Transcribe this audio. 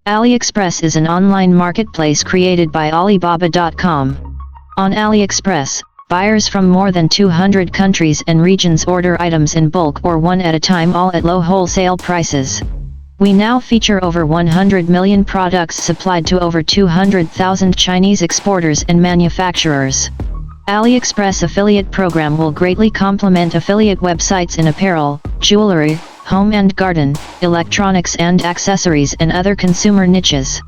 AliExpress is an online marketplace created by Alibaba.com. On AliExpress, buyers from more than 200 countries and regions order items in bulk or one at a time, all at low wholesale prices. We now feature over 100 million products supplied to over 200,000 Chinese exporters and manufacturers. AliExpress affiliate program will greatly complement affiliate websites in apparel, jewelry, home and garden, electronics and accessories and other consumer niches.